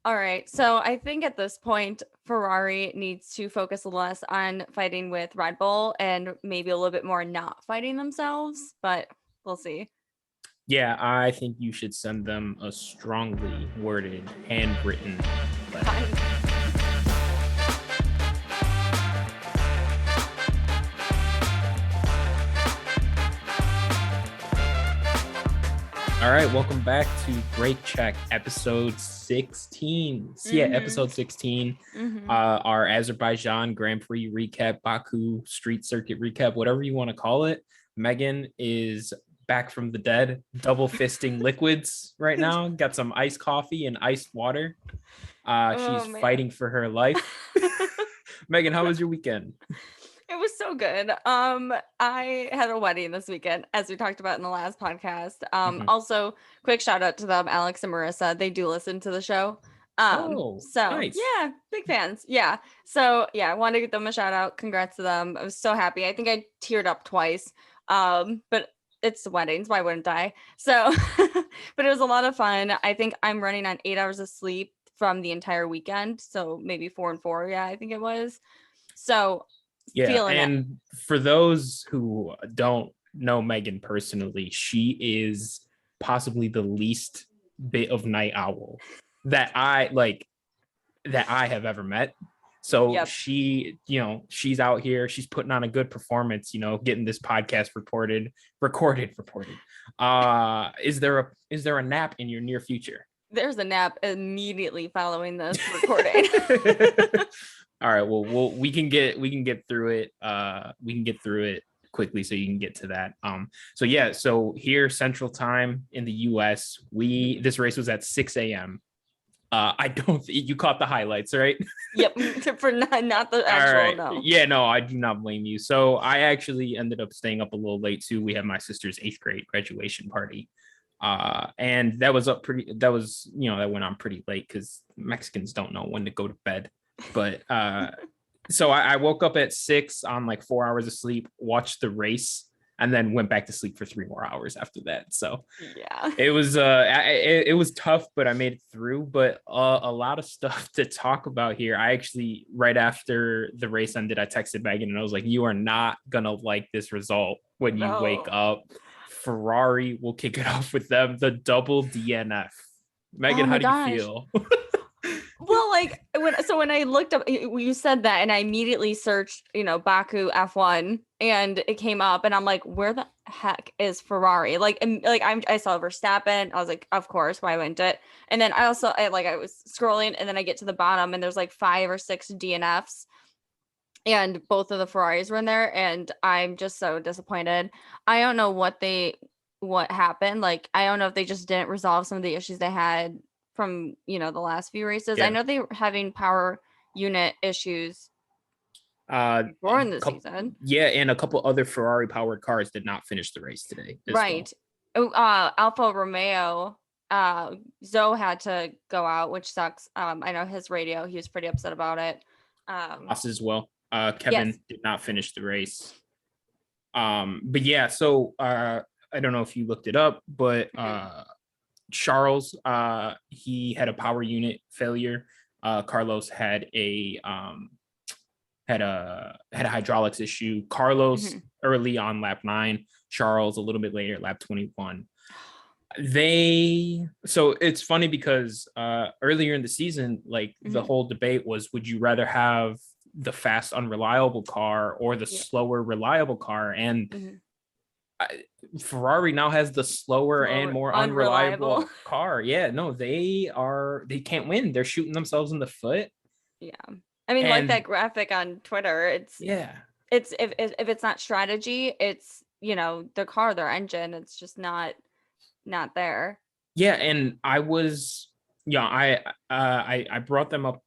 All right. So I think at this point, Ferrari needs to focus less on fighting with Red Bull and maybe a little bit more not fighting themselves, but we'll see. Yeah, I think you should send them a strongly worded, handwritten letter. Fine. All right, welcome back to Brake Check, episode 16. Yeah, episode 16, our Azerbaijan Grand Prix recap, Baku street circuit recap, whatever you want to call it. Megan is back from the dead, double fisting liquids right now. Got some iced coffee and iced water. Oh She's man. fighting for her life. Megan, how was your weekend? It was so good. I had a wedding this weekend, as we talked about in the last podcast. Mhm. Also, quick shout out to them, Alex and Marissa. They do listen to the show. Oh, So nice. yeah, big fans. Yeah. So yeah, I wanted to give them a shout out. Congrats to them. I was so happy. I think I teared up twice. But it's weddings. Why wouldn't I? So, but it was a lot of fun. I think I'm running on 8 hours of sleep from the entire weekend. So maybe 4 and 4. Yeah, I think it was. So Yeah, feeling it. and for those who don't know Megan personally, she is possibly the least bit of night owl that I have ever met. So Yep. she's out here, she's putting on a good performance, getting this podcast recorded. Is there a nap in your near future? There's a nap immediately following this recording. All right, well, we can get through it. We can get through it quickly so you can get to that. So here Central Time in the US, this race was at 6 a.m. I don't you caught the highlights, right? Yep. For not the All actual, right. no. Yeah, no, I do not blame you. So I actually ended up staying up a little late too. We had my sister's 8th grade graduation party. And that went on pretty late because Mexicans don't know when to go to bed. But so I woke up at 6 on like 4 hours of sleep, watched the race, and then went back to sleep for 3 more hours after that. So Yeah. it was tough, but I made it through. But a lot of stuff to talk about here. I actually, right after the race ended, I texted Megan and I was like, "You are not gonna like this result when you wake No. up. Ferrari will kick it off with them, the double DNF." Oh Megan, how my do you gosh. feel? Well, like when I looked up, you said that, and I immediately searched, Baku F1, and it came up, and I'm like, where the heck is Ferrari? I saw Verstappen. I was like, of course, why wouldn't it? And then I was scrolling, and then I get to the bottom, and there's like 5 or 6 DNFs, and both of the Ferraris were in there, and I'm just so disappointed. I don't know what happened. Like, I don't know if they just didn't resolve some of the issues they had from, the last few races. I Yeah. know they were having power unit issues A before in the couple, season. yeah, and a couple other Ferrari powered cars did not finish the race today as well. Right. Oh, Alfa Romeo, Zoe had to go out, which sucks. I know his radio, he was pretty upset about it. Us as well. Yes. Kevin did not finish the race. But yeah, so I don't know if you looked it up, but Charles, he had a power unit failure. Carlos had a hydraulics issue. Carlos early on lap 9, Charles a little bit later, lap 21. So it's funny because earlier in the season, like the whole debate was, would you rather have the fast unreliable car or the slower reliable car? And Ferrari now has the slower and more unreliable car. Yeah, no, they can't win. They're shooting themselves in the foot. Yeah. I mean, like that graphic on Twitter, it's if it's not strategy, it's, their car, their engine, it's just not there. Yeah, and I brought them up,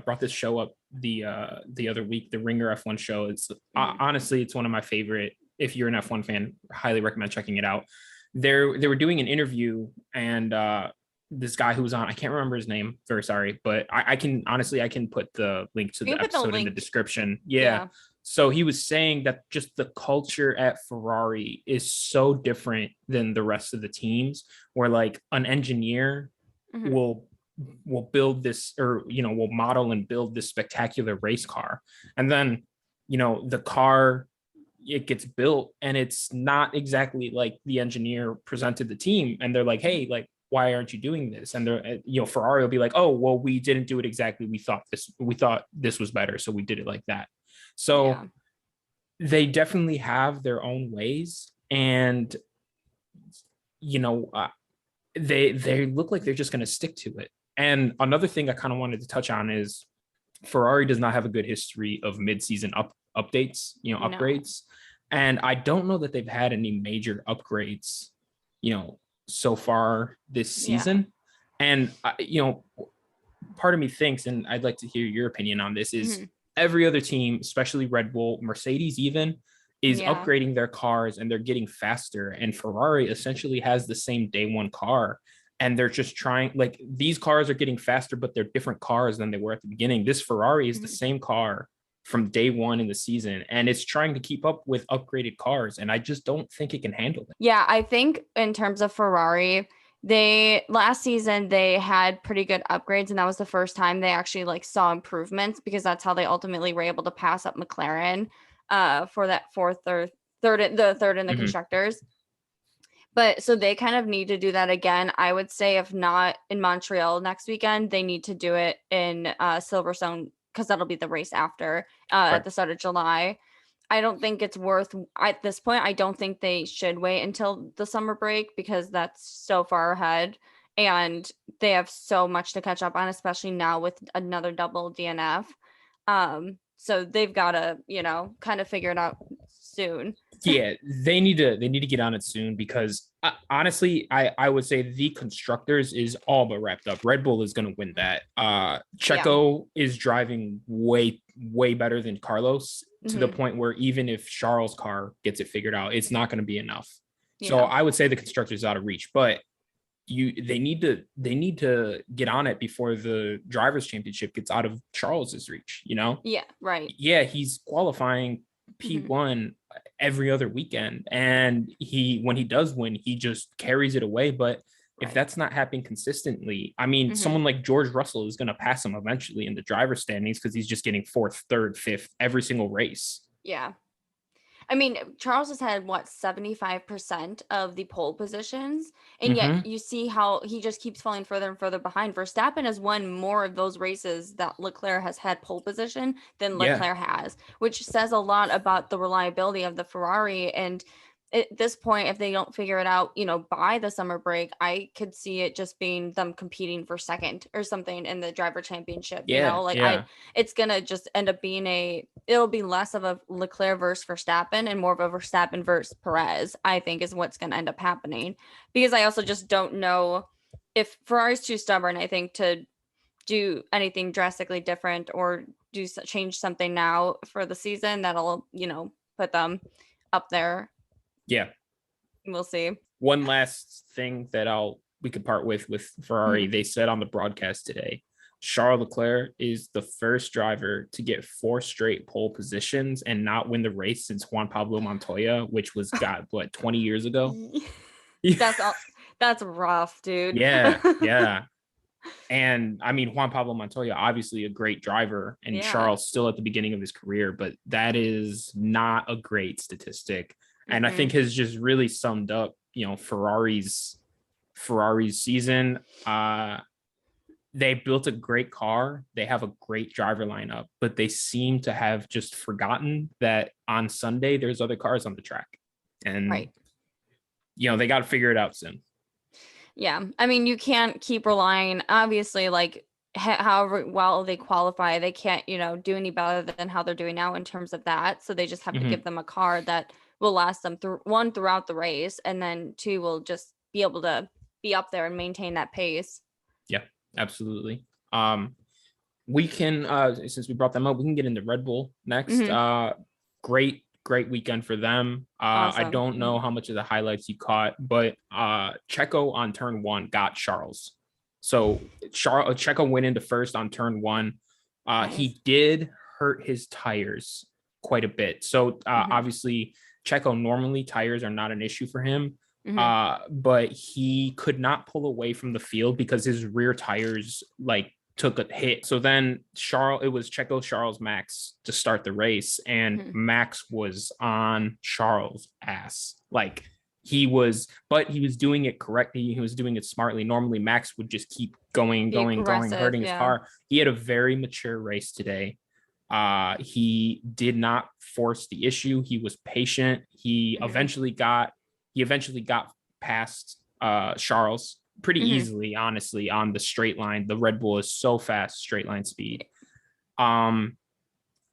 brought this show up the other week, the Ringer F1 show. It's honestly, it's one of my favorite. If you're an F1 fan, highly recommend checking it out. They were doing an interview, and this guy who was on, I can't remember his name, very sorry, but I can put the link to the episode in the description. Yeah. So he was saying that just the culture at Ferrari is so different than the rest of the teams, where like an engineer will build this, or will model and build this spectacular race car, and then the car, it gets built and it's not exactly like the engineer presented the team, and they're like, hey, like, why aren't you doing this? And they're, Ferrari will be like, oh, well, we didn't do it exactly, we thought this was better, so we did it like that. So they definitely have their own ways, and they look like they're just going to stick to it. And another thing I kind of wanted to touch on is Ferrari does not have a good history of mid-season updates, upgrades. And I don't know that they've had any major upgrades, so far this season. And, part of me thinks, and I'd like to hear your opinion on this, is every other team, especially Red Bull, Mercedes even, is upgrading their cars and they're getting faster. And Ferrari essentially has the same day one car. And they're just trying, like, these cars are getting faster, but they're different cars than they were at the beginning. This Ferrari is the same car from day one in the season, and it's trying to keep up with upgraded cars. And I just don't think it can handle it. Yeah, I think in terms of Ferrari, last season they had pretty good upgrades, and that was the first time they actually like saw improvements, because that's how they ultimately were able to pass up McLaren for that third in the constructors. But so they kind of need to do that again. I would say if not in Montreal next weekend, they need to do it in Silverstone, because that'll be the race after at the start of July. I don't think it's worth, at this point, I don't think they should wait until the summer break, because that's so far ahead and they have so much to catch up on, especially now with another double DNF. So they've got to, kind of figure it out soon. Yeah, they need to get on it soon, because honestly, I would say the constructors is all but wrapped up. Red Bull is going to win that. Checo is driving way better than Carlos, to the point where even if Charles' car gets it figured out, it's not going to be enough. So I would say the constructors out of reach, but they need to get on it before the drivers' championship gets out of Charles's reach. Yeah, right. Yeah, he's qualifying P1 every other weekend, and when he does win, he just carries it away. But if that's not happening consistently, I mean, someone like George Russell is going to pass him eventually in the driver standings, because he's just getting fourth, third, fifth every single race. Yeah. I mean, Charles has had 75% of the pole positions, and yet you see how he just keeps falling further and further behind. Verstappen has won more of those races that Leclerc has had pole position than Leclerc has, which says a lot about the reliability of the Ferrari. And at this point, if they don't figure it out, by the summer break, I could see it just being them competing for second or something in the driver championship. It's gonna just end up being it'll be less of a Leclerc versus Verstappen and more of a Verstappen versus Perez, I think, is what's gonna end up happening. Because I also just don't know if Ferrari's too stubborn, I think, to do anything drastically different or change something now for the season that'll, put them up there. Yeah, we'll see. One last thing that we could part with Ferrari. They said on the broadcast today, Charles Leclerc is the first driver to get 4 straight pole positions and not win the race since Juan Pablo Montoya, which was 20 years ago. That's rough, dude. Yeah. And I mean, Juan Pablo Montoya, obviously a great driver, and Charles still at the beginning of his career, but that is not a great statistic. And I think has just really summed up, Ferrari's season. They built a great car. They have a great driver lineup, but they seem to have just forgotten that on Sunday there's other cars on the track, and they got to figure it out soon. Yeah, I mean, you can't keep relying. Obviously, like however well they qualify, they can't, do any better than how they're doing now in terms of that. So they just have to give them a car that will last them throughout the race, and then 2 will just be able to be up there and maintain that pace. Yeah, absolutely. We can since we brought them up, we can get into Red Bull next. Great weekend for them. Awesome. I don't know how much of the highlights you caught, but Checo on turn 1 got Charles. So Checo went into first on turn 1. Nice. He did hurt his tires quite a bit. So obviously Checo, normally tires are not an issue for him, Mhm. But he could not pull away from the field because his rear tires like took a hit. So then it was Checo, Charles, Max to start the race, and Mhm. Max was on Charles' ass. Like but he was doing it correctly. He was doing it smartly. Normally, Max would just keep going, Be going, going, aggressive. hurting his Yeah. car. He had a very mature race today. He did not force the issue. He was patient. Mhm. He eventually got past Charles pretty Mhm. easily, honestly, on the straight line. The Red Bull is so fast, straight line speed. Um,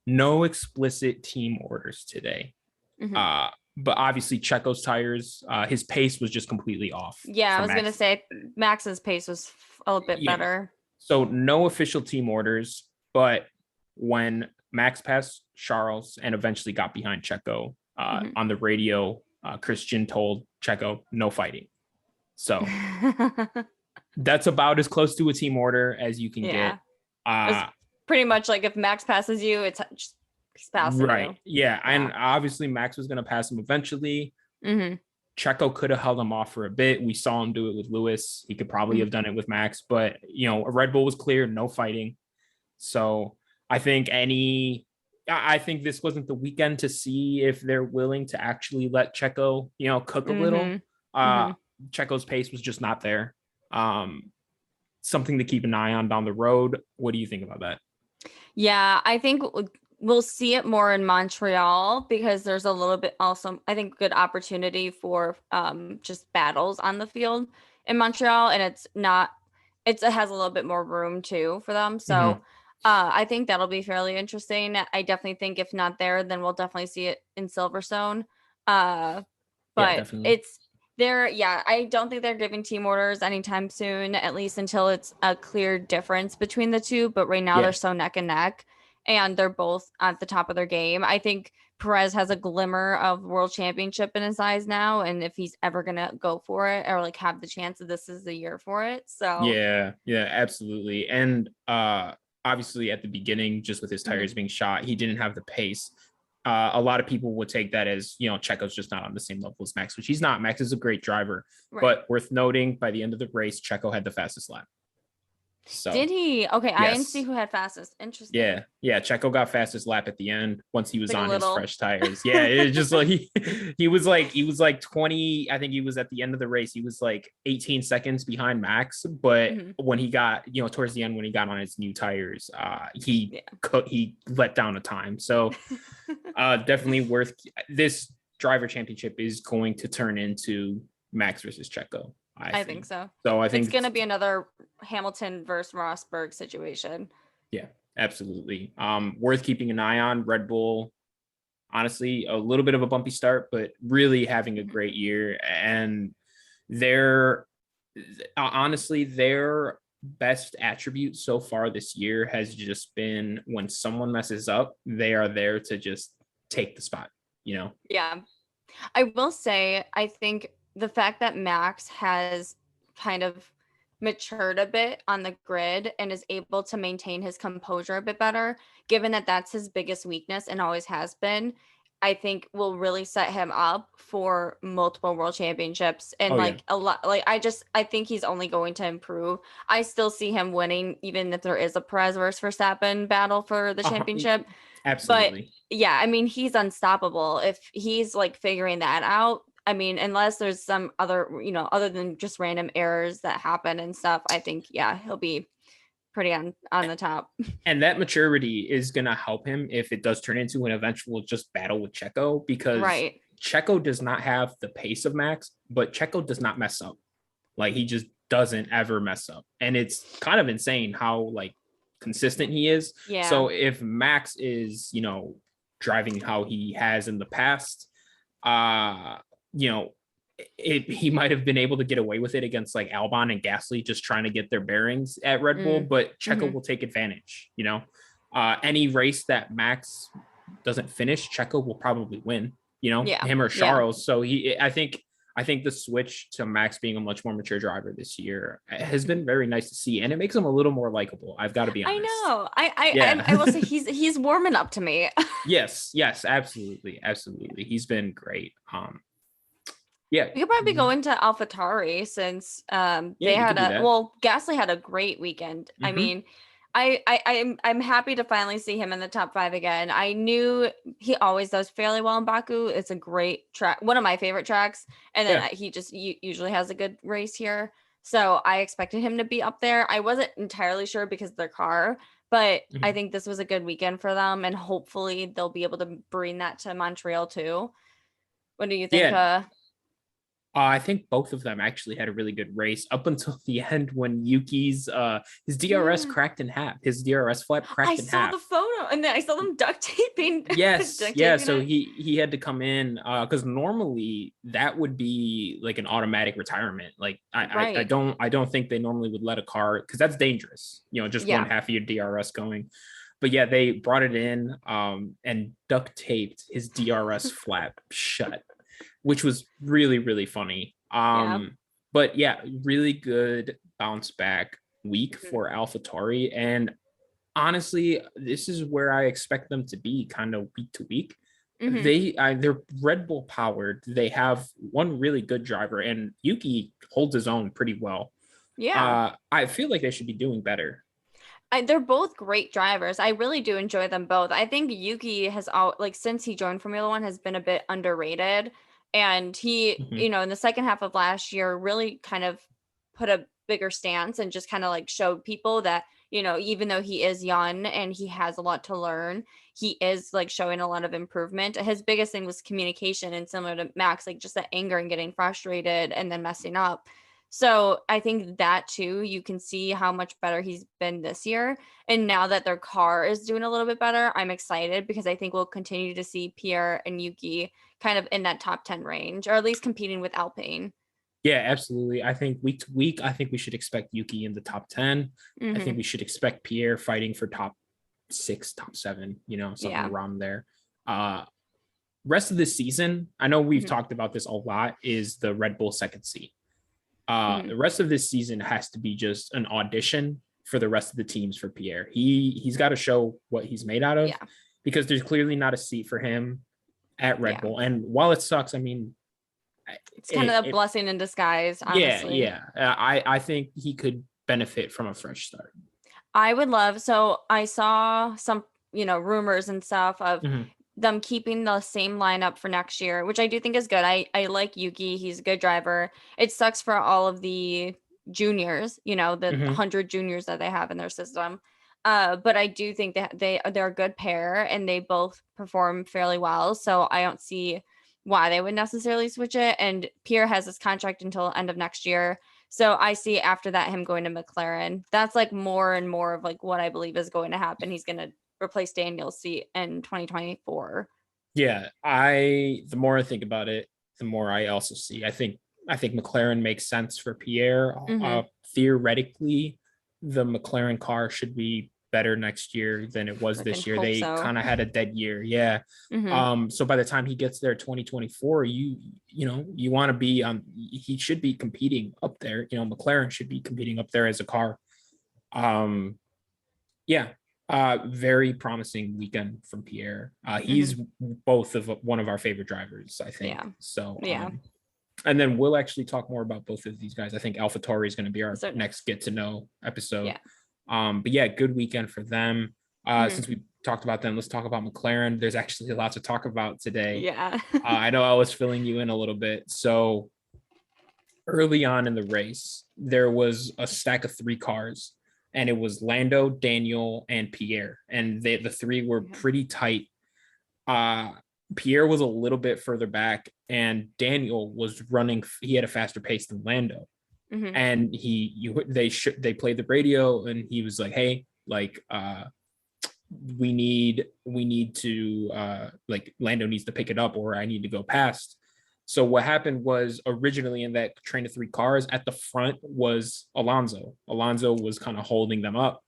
no explicit team orders today. Mhm. But obviously Checo's tires, his pace was just completely off Yeah, I from was gonna Max. say Max's pace was a little bit Yeah. better. So no official team orders, but when Max passed Charles and eventually got behind Checo Mhm. on the radio, Christian told Checo, no fighting. So that's about as close to a team order as you can Yeah. get. It's Uh, pretty much like if Max passes you, it's just he's passing right. you. Yeah. Yeah. And obviously, Max was going to pass him eventually. Mhm. Checo could have held him off for a bit. We saw him do it with Lewis. He could probably Mhm. have done it with Max, but Red Bull was clear, no fighting. So I think I think this wasn't the weekend to see if they're willing to actually let Checo, cook a little. Mhm. Uh, Mhm. Checo's pace was just not there. Something to keep an eye on down the road. What do you think about that? Yeah, I think we'll see it more in Montreal because there's a little bit also, I think, good opportunity for just battles on the field in Montreal, and it has a little bit more room too for them. So Mm-hmm. I think that'll be fairly interesting. I definitely think if not there, then we'll definitely see it in Silverstone. Uh, Yeah, but definitely. it's there, yeah, I don't think they're giving team orders anytime soon, at least until it's a clear difference between the two. But right now they're Yeah. so neck and neck and they're both at the top of their game. I think Perez has a glimmer of world championship in his eyes now. And if he's ever gonna go for it or like have the chance that this is the year for it. So Yeah, absolutely. And obviously at the beginning, just with his mhm, tires being shot, he didn't have the pace. A lot of people would take that as, Checo's just not on the same level as Max, which he's not. Max is a great driver, right. but worth noting, by the end of the race, Checo had the fastest lap. So Did he? Okay, I didn't see yes. who had fastest. Interesting. Yeah. Checo got fastest lap at the end once he was Like a on his little. fresh tires. Yeah, it just like he was like 20. I think he was at the end of the race. He was like 18 seconds behind Max, but Mhm. when he got towards the end when he got on his new tires, he Yeah. he let down a time. So definitely worth this driver championship is going to turn into Max versus Checo. I I think think so. so. I It's think gonna be another Hamilton versus Rosberg situation. yeah, absolutely. Worth keeping an eye on. Red Bull, honestly, a little bit of a bumpy start, but really having a Mhm. great year. And their honestly, their best attribute so far this year has just been when someone messes up, they are there to just take the spot. Yeah. I will say, I think the fact that Max has kind of matured a bit on the grid and is able to maintain his composure a bit better, given that that's his biggest weakness and always has been, I think will really set him up for multiple world championships and Oh yeah. like a lot. Like I think he's only going to improve. I still see him winning, even if there is a Perez versus Verstappen battle for the Uh-huh. championship. But Absolutely. yeah, I mean, he's unstoppable if he's like figuring that out. I mean, unless there's some other, other than just random errors that happen and stuff, I think, yeah, he'll be pretty on the top. And that maturity is going to help him if it does turn into an eventual just battle with Checo, because Right. Checo does not have the pace of Max, but Checo does not mess up. Like he just doesn't ever mess up. And it's kind of insane how like consistent he is. Yeah. So if Max is, driving how he has in the past, uh, you know, he might have been able to get away with it against like Albon and Gasly just trying to get their bearings at Red Bull, Mm. but Checo Hmm. will take advantage. Any race that Max doesn't finish, Checo will probably win, Yeah. him or Yeah. Charles. So I think the switch to Max being a much more mature driver this year has been very nice to see, and it makes him a little more likable. I've got to be I honest. know. I Yeah. I will say he's warming up to me. Yes, absolutely. He's been great. Yeah. We could probably Mhm. go into AlphaTauri since Yeah, they you could had do a that. well, Gasly had a great weekend. I Hmm. mean, I'm happy to finally see him in the top five again. I knew he always does fairly well in Baku. It's a great track, one of my favorite tracks, and then Yeah. he just usually has a good race here. So I expected him to be up there. I wasn't entirely sure because of their car, but I Mhm. think this was a good weekend for them, and hopefully they'll be able to bring that to Montreal too. What do you think? Yeah. I think both of them actually had a really good race up until the end when Yuki's his DRS Yeah. cracked in half. His DRS flap I cracked in saw half. the photo and then I saw them duct taping Yes, duct yeah. taping So it. he had to come in because normally that would be like an automatic retirement. Like Right. I don't think they normally would let a car because that's dangerous. Just one Yeah. half of your DRS going. But yeah, they brought it in and duct taped his DRS flap shut, which was really, really funny. Yeah. But yeah, really good bounce back week Mhm. for AlphaTauri. And honestly, this is where I expect them to be kind of week to week. Mhm. They're Red Bull powered. They have one really good driver, and Yuki holds his own pretty well. Yeah. I feel like they should be doing better. They're both great drivers. I really do enjoy them both. I think Yuki has all like since he joined Formula One has been a bit underrated. And he, Mhm. in the second half of last year, really kind of put a bigger stance and just kind of like showed people that, even though he is young and he has a lot to learn, he is like showing a lot of improvement. His biggest thing was communication and similar to Max, like just that anger and getting frustrated and then messing up. So I think that too, you can see how much better he's been this year. And now that their car is doing a little bit better, I'm excited because I think we'll continue to see Pierre and Yuki kind of in that top 10 range, or at least competing with Alpine. Yeah, absolutely. I think week to week, I think we should expect Yuki in the top 10. I think Hmm. we should expect Pierre fighting for top six, top seven, something Yeah. around there. Uh, Rest of the season, I know we've Hmm. talked about this a lot, is the Red Bull second seat. Hmm. The rest of this season has to be just an audition for the rest of the teams for Pierre. He's got to show what he's made out of Yeah. because there's clearly not a seat for him at Red Yeah. Bull. And while it sucks, I mean, It's kind of a it blessing in disguise, yeah, honestly. yeah. I think he could benefit from a fresh start. I would love, so I saw some, rumors and stuff of Mhm. them keeping the same lineup for next year, which I do think is good. I like Yuki. He's a good driver. It sucks for all of the juniors, the Mhm. 100 juniors that they have in their system. But I do think that they're a good pair and they both perform fairly well. So I don't see why they would necessarily switch it. And Pierre has his contract until end of next year. So I see after that him going to McLaren. That's like more and more of like what I believe is going to happen. He's going to replace Daniel's seat in 2024. Yeah, the more I think about it, the more I also see. I think McLaren makes sense for Pierre. Hmm. Theoretically, the McLaren car should be better next year than it was Freaking this year. hope They so. kind of had a dead year. Yeah. Hmm. So by the time he gets there 2024, you want to be on he should be competing up there. McLaren should be competing up there as a car. Um yeah, very promising weekend from Pierre. Hmm. He's both of one of our favorite drivers, I think. Yeah. So, Yeah. and then we'll actually talk more about both of these guys. I think AlphaTauri is going to be our So next get to know episode. yeah. But yeah, good weekend for them. Hmm. Since we talked about them, let's talk about McLaren. There's actually a lot to talk about today. Yeah. I know I was filling you in a little bit. So early on in the race, there was a stack of three cars, and it was Lando, Daniel, and Pierre, and the three were Okay. pretty tight. Uh, Pierre was a little bit further back, and Daniel was running. He had a faster pace than Lando, Hmm. and they played the radio, and he was like, "Hey, like, we need to like Lando needs to pick it up, or I need to go past." So what happened was originally in that train of three cars at the front was Alonso. Alonso was kind of holding them up.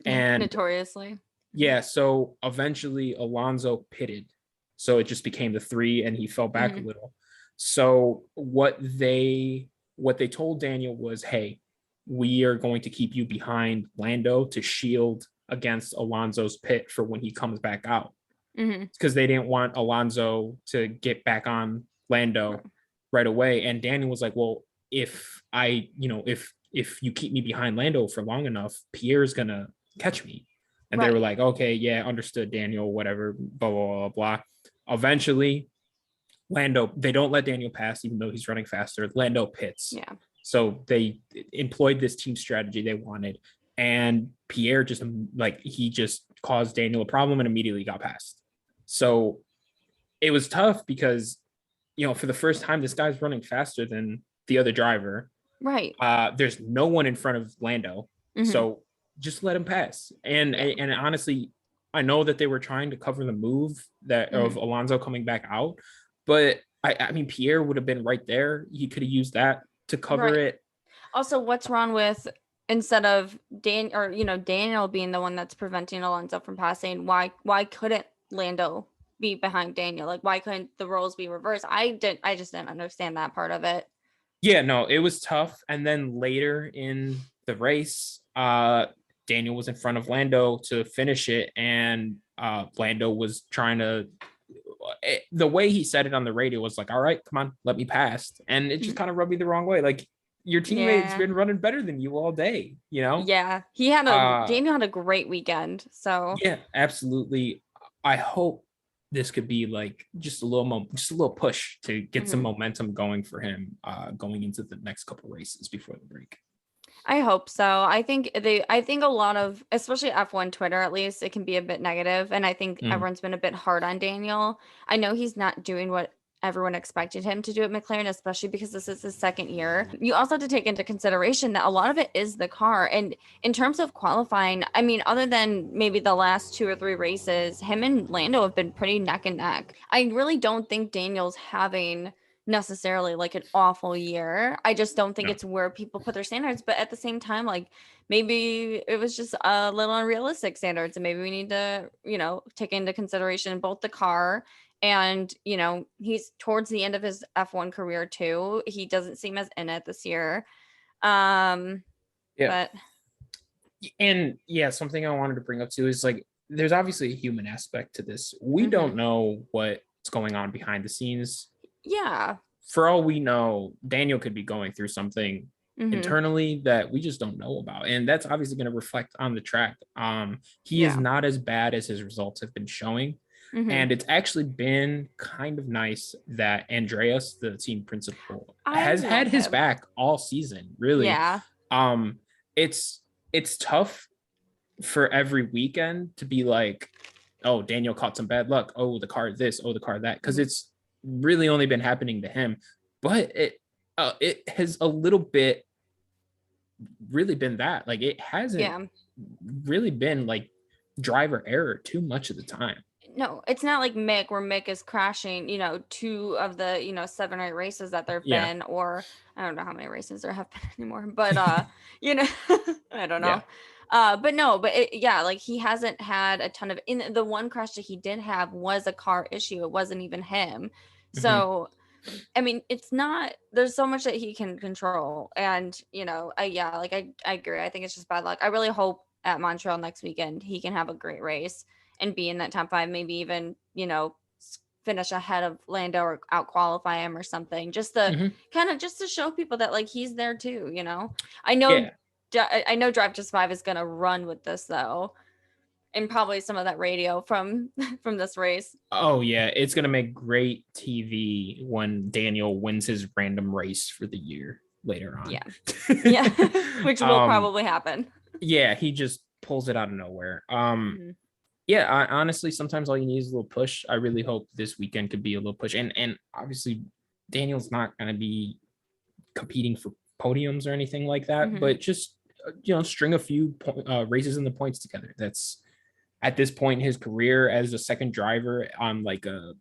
And Notoriously. yeah, so eventually Alonso pitted. So it just became the three and he fell back a Hmm. little. So what they told Daniel was, "Hey, we are going to keep you behind Lando to shield against Alonso's pit for when he comes back out." Hmm. Because they didn't want Alonso to get back on Lando right away. And Daniel was like, well, if I, if you keep me behind Lando for long enough, Pierre's gonna catch me. And they were like, okay, yeah, understood, Daniel, whatever, blah, blah, blah, blah. Eventually, Lando, they don't let Daniel pass, even though he's running faster. Lando pits. Yeah. So they employed this team strategy they wanted. And Pierre just he just caused Daniel a problem and immediately got past. So it was tough because, for the first time, this guy's running faster than the other driver. Right. There's no one in front of Lando. Mm-hmm. So just let him pass. And honestly, I know that they were trying to cover the move of Alonso coming back out, but I mean, Pierre would have been right there. He could have used that to cover it. Also, what's wrong with, instead of Daniel being the one that's preventing Alonso from passing, why couldn't Lando be behind Daniel? Like, why couldn't the roles be reversed? I just didn't understand that part of it. Yeah, no, it was tough. And then later in the race, Daniel was in front of Lando to finish it, and Lando was trying to, the way he said it on the radio was like, all right, come on, let me pass. And it just kind of rubbed me the wrong way. Like, your teammate's been running better than you all day, Yeah, Daniel had a great weekend. So yeah, absolutely. I hope this could be like just a little push to get some momentum going for him going into the next couple races before the break. I hope so. I think a lot of, especially F1 Twitter, at least, it can be a bit negative, and I think everyone's been a bit hard on Daniel. I know he's not doing what everyone expected him to do at McLaren, especially because this is his second year. You also have to take into consideration that a lot of it is the car. And in terms of qualifying, I mean, other than maybe the last 2 or 3 races, him and Lando have been pretty neck and neck. I really don't think Daniel's having necessarily like an awful year. I just don't think it's where people put their standards. But at the same time, like, maybe it was just a little unrealistic standards, and maybe we need to, take into consideration both the car and, he's towards the end of his F1 career too. He doesn't seem as in it this year. But and something I wanted to bring up too is, like, there's obviously a human aspect to this. We don't know what's going on behind the scenes. Yeah. For all we know, Daniel could be going through something internally that we just don't know about. And that's obviously going to reflect on the track. He is not as bad as his results have been showing. And it's actually been kind of nice that Andreas, the team principal, has had his back all season, really. Yeah. It's tough for every weekend to be like, oh, Daniel caught some bad luck. Oh, the car this, oh, the car that. Because it's really only been happening to him. But it has a little bit really been that. Like, it hasn't really been like driver error too much of the time. No, it's not like Mick, where Mick is crashing, 2 of the, 7 or 8 races that there've been, or I don't know how many races there have been anymore, but, I don't know. Like, he hasn't had a ton of, in the one crash that he did have was a car issue. It wasn't even him. So, I mean, it's not, there's so much that he can control. And, I agree. I think it's just bad luck. I really hope at Montreal next weekend, he can have a great race and be in that top 5, maybe even, finish ahead of Lando or out qualify him or something, just to kind of just to show people that, like, he's there too. I know Drive to Survive is going to run with this though, and probably some of that radio from this race. Oh yeah, it's going to make great TV when Daniel wins his random race for the year later on. Yeah, which will probably happen. Yeah, he just pulls it out of nowhere. Honestly, sometimes all you need is a little push. I really hope this weekend could be a little push. And obviously, Daniel's not going to be competing for podiums or anything like that, but just, string a few races in the points together. That's, at this point in his career as a second driver on like a,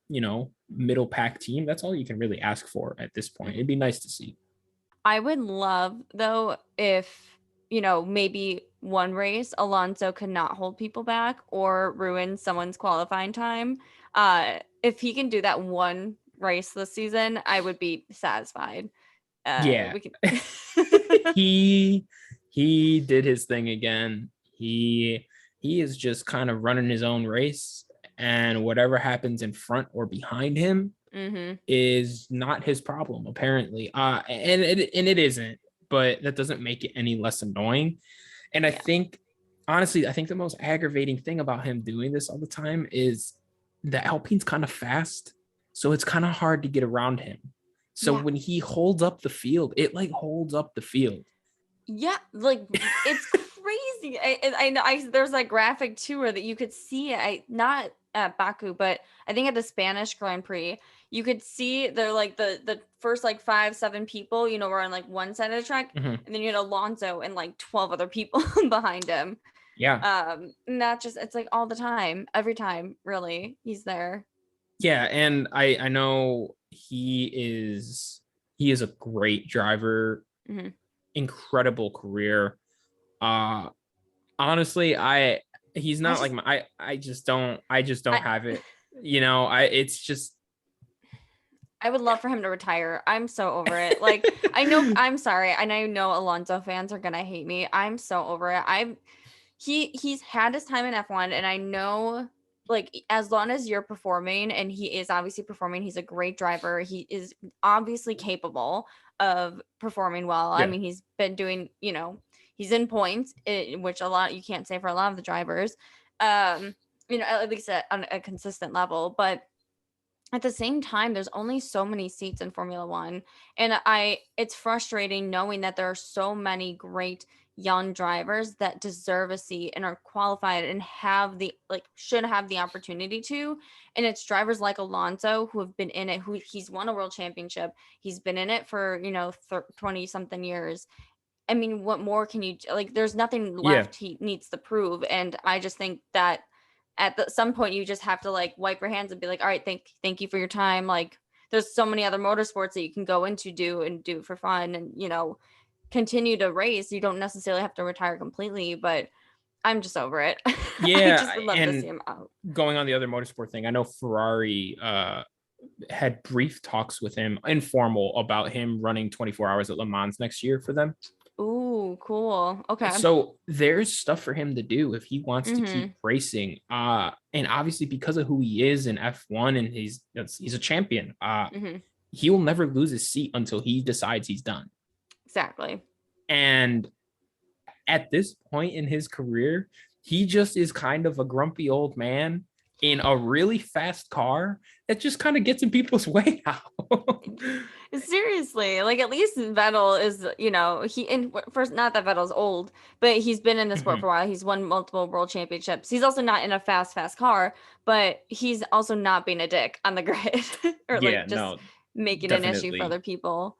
middle pack team, that's all you can really ask for at this point. It'd be nice to see. I would love, though, if, maybe one race Alonso could not hold people back or ruin someone's qualifying time. If he can do that one race this season, I would be satisfied. He did his thing again. He is just kind of running his own race, and whatever happens in front or behind him, is not his problem, apparently. And it isn't, but that doesn't make it any less annoying. And I think, honestly, I think the most aggravating thing about him doing this all the time is the Alpine's kind of fast, so it's kind of hard to get around him. So when he holds up the field, it like holds up the field. Yeah, like it's crazy. I know. There's like graphic too, where that you could see. Not at Baku, but I think at the Spanish Grand Prix, you could see they're like the first like 5-7 people, were on like one side of the track, and then you had Alonso and like 12 other people behind him. Yeah. Not just, it's like all the time, every time, really, he's there. Yeah, and I know he is a great driver. Incredible career. Honestly, he's not like my, I just don't have it. It's just, I would love for him to retire. I'm so over it. Like, I know, I'm sorry, and I know Alonso fans are gonna hate me. I'm so over it. He's had his time in F1, and I know, like, as long as you're performing, and he is obviously performing, he's a great driver. He is obviously capable of performing well. I mean, he's been doing, he's in points, which a lot, you can't say for a lot of the drivers, at least on a consistent level. But at the same time, there's only so many seats in Formula One. And it's frustrating knowing that there are so many great young drivers that deserve a seat and are qualified and should have the opportunity to. And it's drivers like Alonso who have been in it, he's won a world championship. He's been in it for, 20 something years. I mean, what more can you, like, there's nothing left he needs to prove. And I just think that at some point you just have to like wipe your hands and be like, all right, thank you for your time. Like, there's so many other motorsports that you can go into, do for fun, and continue to race. You don't necessarily have to retire completely, but I'm just over it. Yeah, I just would love to see him out. Going on the other motorsport thing, I know Ferrari had brief talks with him, informal, about him running 24 hours at Le Mans next year for them. Ooh, cool. Okay. So there's stuff for him to do if he wants to keep racing. And obviously because of who he is in F1, and he's a champion, he will never lose his seat until he decides he's done. Exactly. And at this point in his career, he just is kind of a grumpy old man in a really fast car that just kind of gets in people's way now. Seriously, like, at least Vettel is, first, not that Vettel's old, but he's been in the sport for a while. He's won multiple world championships. He's also not in a fast car, but he's also not being a dick on the grid or making an issue for other people.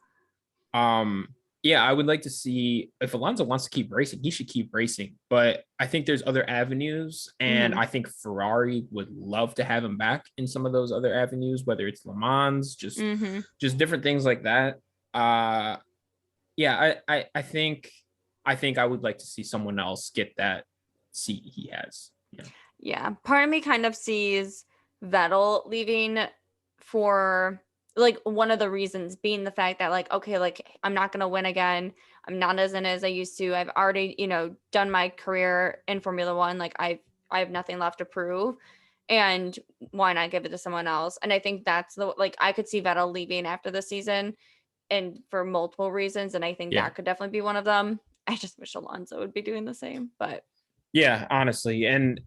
Yeah, I would like to see, if Alonso wants to keep racing, he should keep racing. But I think there's other avenues, and I think Ferrari would love to have him back in some of those other avenues, whether it's Le Mans, just different things like that. I think I would like to see someone else get that seat he has. Yeah, part of me kind of sees Vettel leaving for, like, one of the reasons being the fact that, like, okay, like, I'm not gonna win again. I'm not as in as I used to. I've already, done my career in Formula One. Like, I have nothing left to prove, and why not give it to someone else? And I think that's I could see Vettel leaving after the season, and for multiple reasons. And I think that could definitely be one of them. I just wish Alonso would be doing the same, but yeah, honestly, and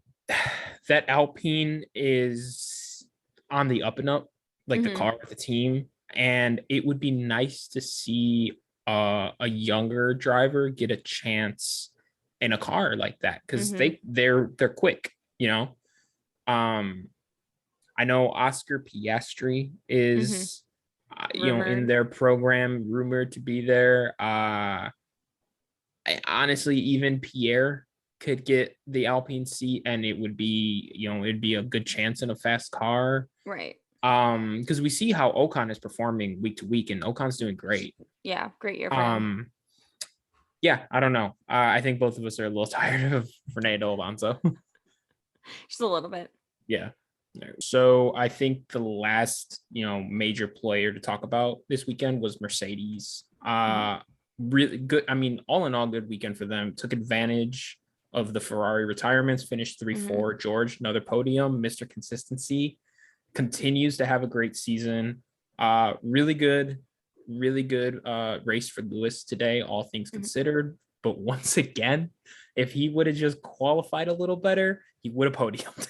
that Alpine is on the up and up. Like the car, the team, and it would be nice to see a younger driver get a chance in a car like that, because they're quick. I know Oscar Piastri is in their program, rumored to be there. Honestly, even Pierre could get the Alpine seat, and it would be it'd be a good chance in a fast car, right? Because we see how Ocon is performing week to week, and Ocon's doing great. Yeah, great year for him. Yeah, I don't know. I think both of us are a little tired of Fernando Alonso. Just a little bit. Yeah. So I think the last, major player to talk about this weekend was Mercedes. Really good. I mean, all in all, good weekend for them. Took advantage of the Ferrari retirements, finished 3-4. George, another podium, Mr. Consistency. continues to have a great season. Really good race for Lewis today, all things considered. But once again, if he would have just qualified a little better, he would have podiumed.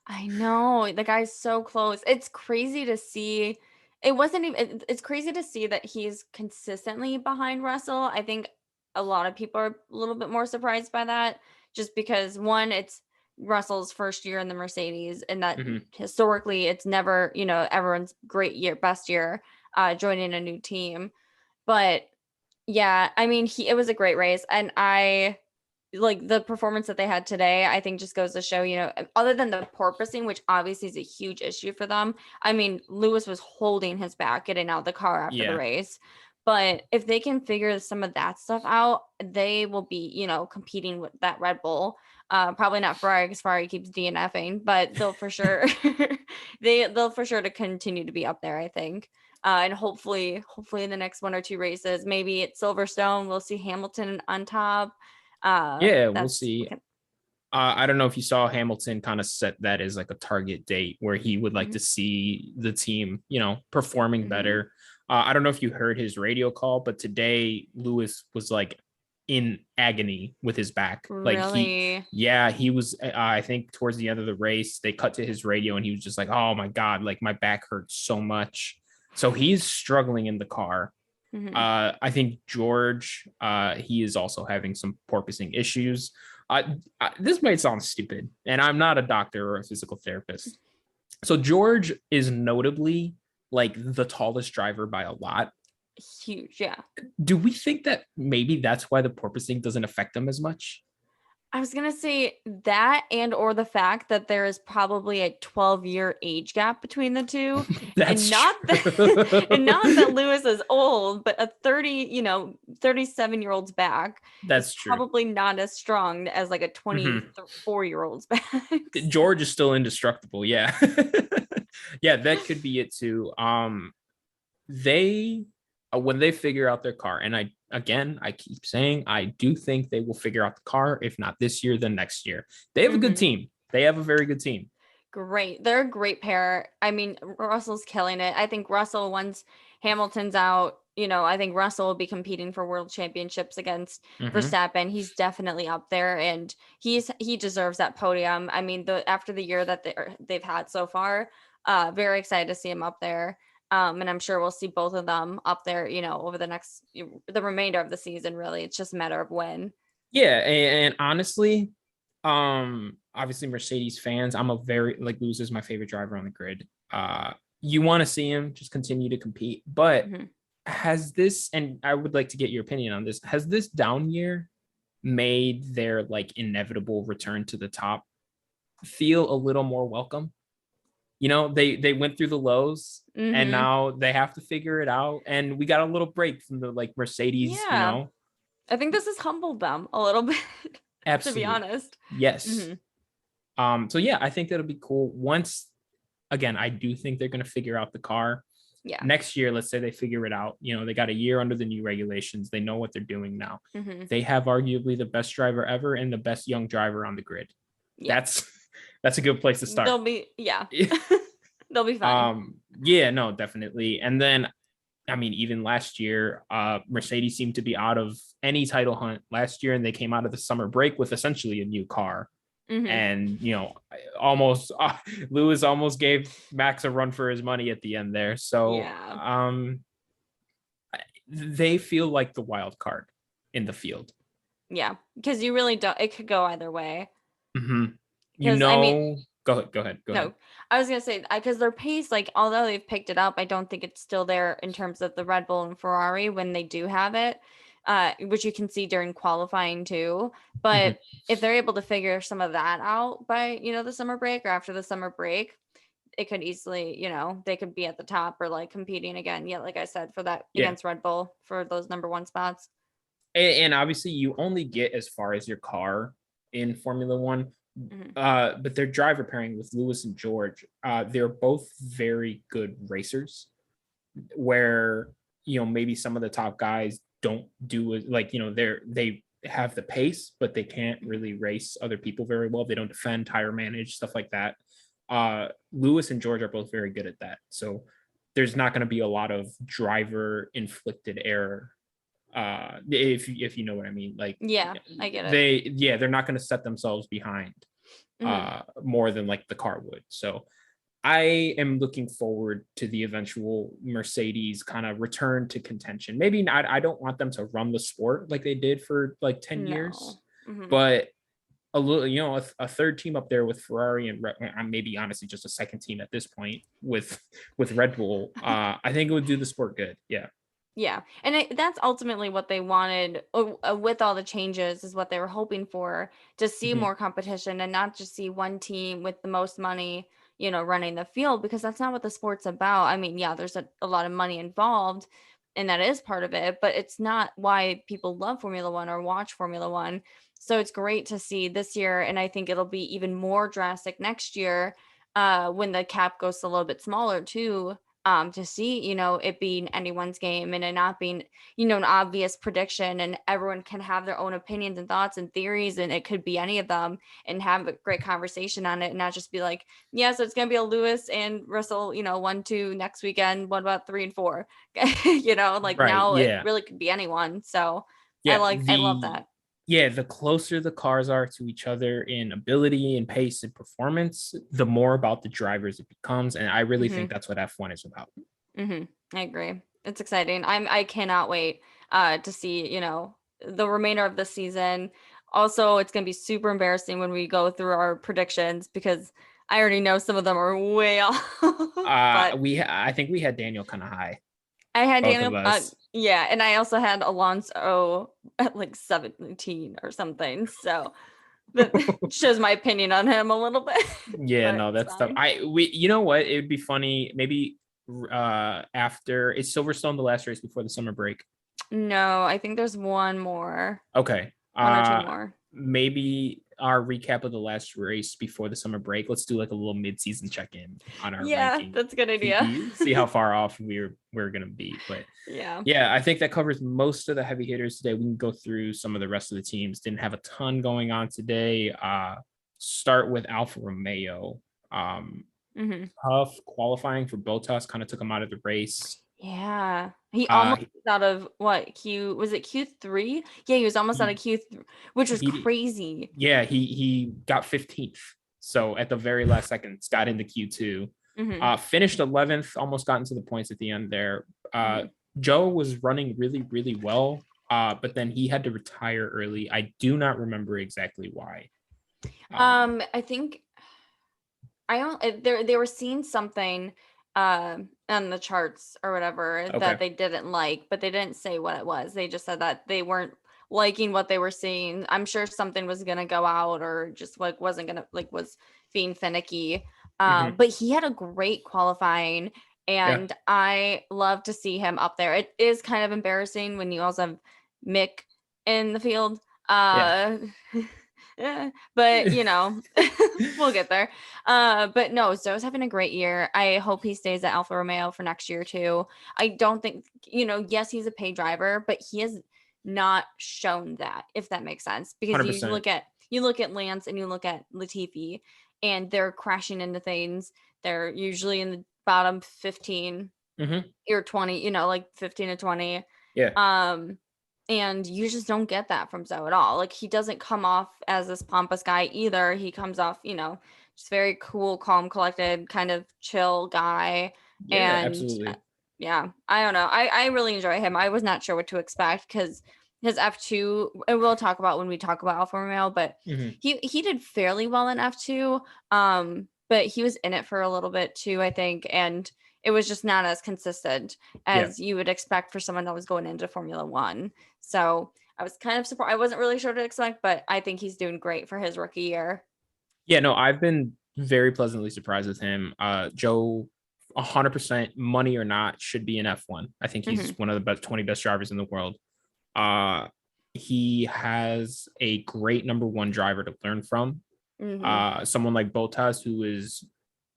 I know, the guy's so close. It's crazy to see. It's crazy to see that he's consistently behind Russell. I think a lot of people are a little bit more surprised by that, just because one, it's Russell's first year in the Mercedes, and that historically it's never, everyone's best year joining a new team. But yeah, I mean, it was a great race, and I like the performance that they had today. I think just goes to show, other than the porpoising, which obviously is a huge issue for them. I mean, Lewis was holding his back getting out of the car after the race. But if they can figure some of that stuff out, they will be, competing with that Red Bull. Probably not Ferrari, because Ferrari keeps DNFing, but they'll for sure they'll for sure to continue to be up there, I think. And hopefully in the next 1 or 2 races, maybe at Silverstone, we'll see Hamilton on top. We'll see. I don't know if you saw Hamilton kind of set that as like a target date where he would like to see the team, performing better. I don't know if you heard his radio call, but today Lewis was like in agony with his back. Really? Like he was, I think towards the end of the race, they cut to his radio and he was just like, oh my God, like my back hurts so much. So he's struggling in the car. I think George, he is also having some porpoising issues. This might sound stupid, and I'm not a doctor or a physical therapist. So George is notably like the tallest driver by a lot. Huge, yeah. Do we think that maybe that's why the porpoising doesn't affect him as much? I was going to say that, and or the fact that there is probably a 12-year age gap between the two. That's and not that Lewis is old, but a 37-year-old's back. That's true. Probably not as strong as like a 24-year-old's back. George is still indestructible. Yeah. Yeah, that could be it too. When they figure out their car, and I keep saying, I do think they will figure out the car. If not this year, then next year. They have a good team. They have a very good team. Great. They're a great pair. I mean, Russell's killing it. I think Russell, once Hamilton's out, I think Russell will be competing for world championships against Verstappen. He's definitely up there, and he deserves that podium. I mean, after the year that they've had so far, very excited to see him up there. And I'm sure we'll see both of them up there, over the remainder of the season. Really, it's just a matter of when. Yeah, and honestly, obviously Mercedes fans, I'm Lewis is my favorite driver on the grid. You want to see him just continue to compete, but has this, and I would like to get your opinion on this, has this down year made their like inevitable return to the top feel a little more welcome? They went through the lows and now they have to figure it out. And we got a little break from the like Mercedes, I think this has humbled them a little bit. Absolutely. To be honest. Yes. So yeah, I think that'll be cool. Again, I do think they're going to figure out the car. Yeah. Next year, let's say they figure it out. They got a year under the new regulations. They know what they're doing now. They have arguably the best driver ever and the best young driver on the grid. Yeah. That's a good place to start. They'll be fine. No, definitely. And then, I mean, even last year, Mercedes seemed to be out of any title hunt last year, and they came out of the summer break with essentially a new car. And, almost Lewis almost gave Max a run for his money at the end there. So they feel like the wild card in the field. Yeah, because you really don't. It could go either way. Go ahead. No, I was gonna say, because their pace, like, although they've picked it up, I don't think it's still there in terms of the Red Bull and Ferrari when they do have it, which you can see during qualifying too. But if they're able to figure some of that out by the summer break or after the summer break, it could easily, they could be at the top or like competing again. Yeah, like I said, for that against Red Bull for those number one spots. And obviously, you only get as far as your car in Formula One. But their driver pairing with Lewis and George, they're both very good racers, where maybe some of the top guys don't do it, like they have the pace, but they can't really race other people very well. They don't defend, tire manage, stuff like that. Lewis and George are both very good at that. So there's not going to be a lot of driver inflicted error. If you know what I mean, like Yeah, I get it. they're not going to set themselves behind Mhm. more than like the car would. So I am looking forward to the eventual Mercedes kind of return to contention. Maybe not, I don't want them to run the sport like they did for like 10 years, No. Mhm. but a little, a third team up there with Ferrari and maybe honestly just a second team at this point with Red Bull. I think it would do the sport good. Yeah. Yeah, and that's ultimately what they wanted with all the changes is what they were hoping for, to see Mhm. more competition and not just see one team with the most money, running the field, because that's not what the sport's about. I mean, yeah, there's a lot of money involved, and that is part of it, but it's not why people love Formula One or watch Formula One. So it's great to see this year, and I think it'll be even more drastic next year, when the cap goes a little bit smaller too, to see, it being anyone's game and it not being, an obvious prediction, and everyone can have their own opinions and thoughts and theories, and it could be any of them, and have a great conversation on it, and not just be like, yeah, so it's going to be a Lewis and Russell, 1, 2 next weekend. What about 3 and 4? Like Right. now it Yeah. really could be anyone. So Yeah. I love that. The closer the cars are to each other in ability and pace and performance, the more about the drivers it becomes. And I really think Hmm. that's what F1 is about. I agree. It's exciting. I cannot wait to see, the remainder of the season. Also, it's gonna be super embarrassing when we go through our predictions, because I already know some of them are way off. But I think we had Daniel kind of high, I had both of Daniel, us. yeah, and I also had Alonso at like 17 or something. So that shows my opinion on him a little bit, Yeah, but no, it's that's tough. fine. You know what? It would be funny maybe after is Silverstone the last race before the summer break. No, I think there's one more, Okay. 1 or 2 more. Maybe our recap of the last race before the summer break. Let's do like a little mid-season check-in on our Yeah, ranking. that's a good idea. See how far off we're gonna be. But Yeah. yeah, I think that covers most of the heavy hitters today. We can go through some of the rest of the teams. Didn't have a ton going on today. Start with Alfa Romeo. Hmm. Tough qualifying for Bottas, kind of took him out of the race. Yeah. He Uh, almost was out of what, was it Q3? Yeah, he was almost out of he Q3, which was he crazy. yeah, he got 15th. So at the very last seconds, got into Q2. Hmm. Finished 11th, almost got into the points at the end there. Hmm. Joe was running really, really well, but then he had to retire early. I do not remember exactly why. I think I don't they were seeing something on the charts or whatever that Okay. they didn't like, but they didn't say what it was. They just said that they weren't liking what they were seeing. I'm sure something was gonna go out, or just like wasn't gonna, like, was being finicky. Hmm. But he had a great qualifying, Yeah. and I love to see him up there. It is kind of embarrassing when you also have Mick in the field. Yeah. Uh but we'll get there. But no, Zoe's having a great year. I hope he stays at Alfa Romeo for next year too. I don't think, yes, he's a paid driver, but he has not shown that, if that makes sense. Because you 100%. look at Lance and you look at Latifi, and they're crashing into things. They're usually in the bottom 15 Hmm. or 20, like 15 to 20. Yeah. Um, and you just don't get that from Zoe at all. Like, he doesn't come off as this pompous guy either. He comes off, just very cool, calm, collected, kind of chill guy. Yeah, And absolutely. yeah, I don't know. I really enjoy him. I was not sure what to expect, because his F2, and we'll talk about when we talk about Alfa Romeo, but Hmm. he did fairly well in F2. But he was in it for a little bit too, I think, and it was just not as consistent Yeah. as you would expect for someone that was going into Formula One. So I was kind of surprised. I wasn't really sure what to expect, but I think he's doing great for his rookie year. Yeah, no, I've been very pleasantly surprised with him. Joe, 100% money or not, should be in F1. I think he's Hmm. one of the best 20 best drivers in the world. Uh, he has a great number one driver to learn from. Hmm. Someone like Bottas, who is,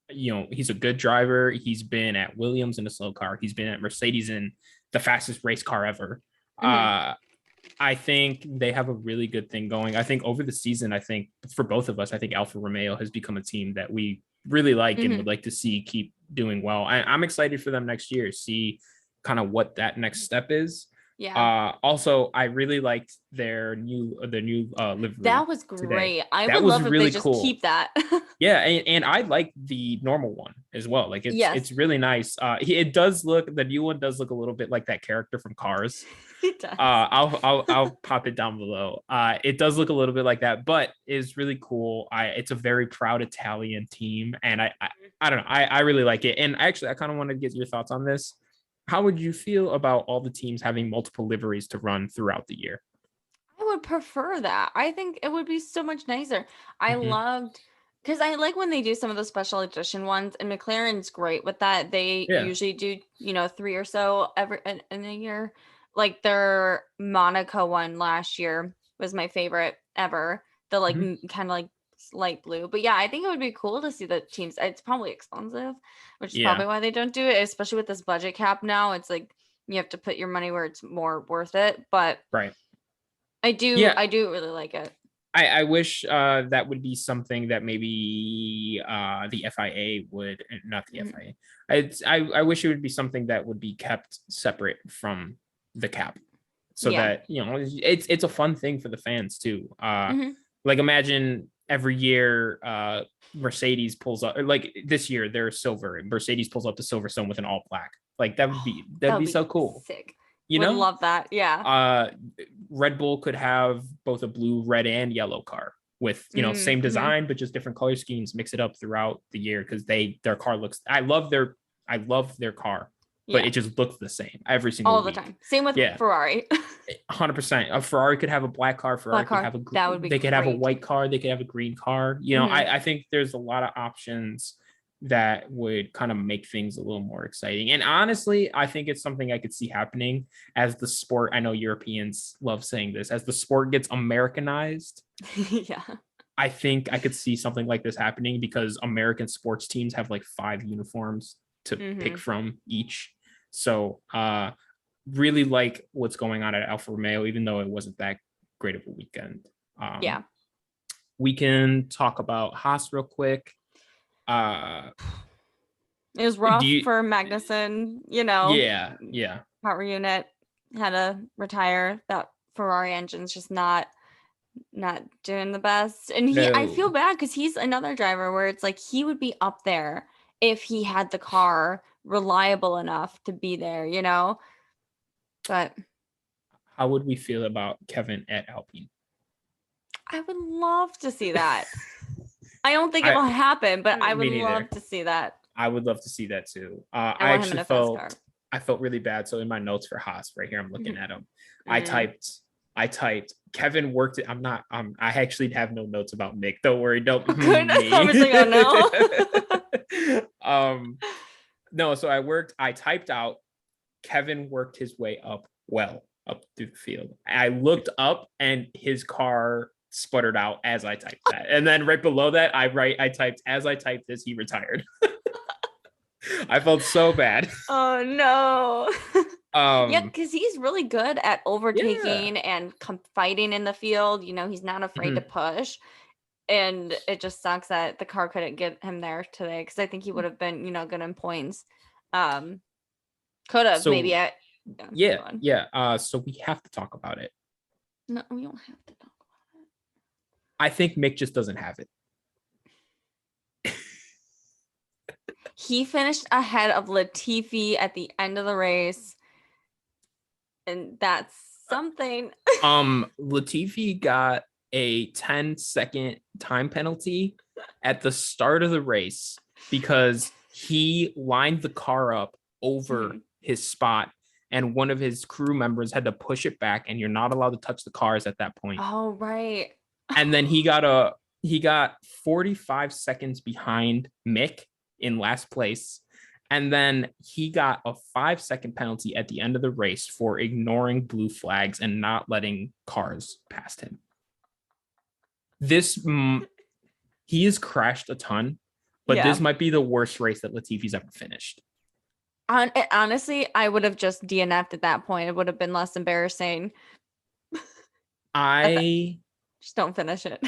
he's a good driver. He's been at Williams in a slow car. He's been at Mercedes in the fastest race car ever. Hmm. Uh, I think they have a really good thing going. I think over the season, I think for both of us, I think Alfa Romeo has become a team that we really like and Mhm. would like to see keep doing well. I'm excited for them next year, see kind of what that next step is. Yeah. Also, I really liked the new livery That was today. great. I That would was love if they really just cool. keep that. Yeah, and I like the normal one as well. Like Yes, it's really nice. It does look, the new one does look a little bit like that character from Cars. it does. I'll pop it down below. It does look a little bit like that, but it's really cool. It's a very proud Italian team, and I don't know. I really like it. And actually, I kind of want to get your thoughts on this. How would you feel about all the teams having multiple liveries to run throughout the year? I would prefer that. I think it would be so much nicer. I Hmm. loved because I like when they do some of the special edition ones, and McLaren's great with that. They Yeah. usually do, 3 or so every in a year. Like their Monaco one last year was my favorite ever. The like Hmm. kind of like light blue. But yeah, I think it would be cool to see the teams. It's probably expensive, which is Yeah. probably why they don't do it, especially with this budget cap now. It's like you have to put your money where it's more worth it. But Right. I do Yeah. I do really like it. I wish that would be something that maybe the FIA would, not the Mhm. FIA. I wish it would be something that would be kept separate from the cap, so Yeah. that it's a fun thing for the fans too. Mhm. Like imagine every year Mercedes pulls up, or like this year they're silver, and Mercedes pulls up to Silverstone with an all black. Like That that'd would be be so cool, sick. you Would know? love that. Yeah. uh Red Bull could have both a blue, red, and yellow car with same Mhm. design but just different color schemes, mix it up throughout the year because their car looks, I love their car, but Yeah. it just looks the same every single All the week. time. Same with Yeah, Ferrari. 100%. A Ferrari could have a black car, Ferrari Black could car. have That would be they could have a great. white car, they could have a green car. Mhm. I think there's a lot of options that would kind of make things a little more exciting. And honestly, I think it's something I could see happening as the sport. I know Europeans love saying this, as the sport gets Americanized. Yeah. I think I could see something like this happening because American sports teams have like 5 uniforms to pick Mhm. from each. So, really like what's going on at Alfa Romeo, even though it wasn't that great of a weekend. Um, Yeah. we can talk about Haas real quick. Uh, It was do rough you? for Magnussen, Yeah, yeah. power unit had to retire. That Ferrari engine's just not doing the best. And I feel No, bad because he's another driver where it's like he would be up there if he had the car reliable enough to be there. But how would we feel about Kevin at Alpine? I would love to see that. I don't think I it'll happen, but I would Me love neither. to see that. I would love to see that too. I I want him in actually a fast car. I felt really bad. So in my notes for Haas right here, I'm looking at them. I Mm. typed I typed Kevin worked it. I'm not I actually have no notes about Mick. Don't worry, don't Oh, good. I me. was like, oh no. No, so I typed out Kevin worked his way up well up through the field. I looked up and his car sputtered out as I typed that. And then right below that, I typed, as I typed this, he retired. I felt so bad. Oh no. Yeah, Um, because he's really good at yeah. overtaking and fighting in the field. He's not afraid to Mhm. push. And it just sucks that the car couldn't get him there today because I think he would have been, good in points. Um, could have maybe So at go yeah, on. yeah. So we have to talk about it. No, we don't have to talk about I think Mick just doesn't have it. it. He finished ahead of Latifi at the end of the race, and that's something. Latifi got a 10-second time penalty at the start of the race because he lined the car up over his spot, and one of his crew members had to push it back, and you're not allowed to touch the cars at that point. Oh, right. And then he got 45 seconds behind Mick in last place. And then he got a 5-second penalty at the end of the race for ignoring blue flags and not letting cars past him. He has crashed a ton, but this Yeah. might be the worst race that Latifi's ever finished. Honestly, I would have just DNF'd at that point. It would have been less embarrassing. I Just don't finish it.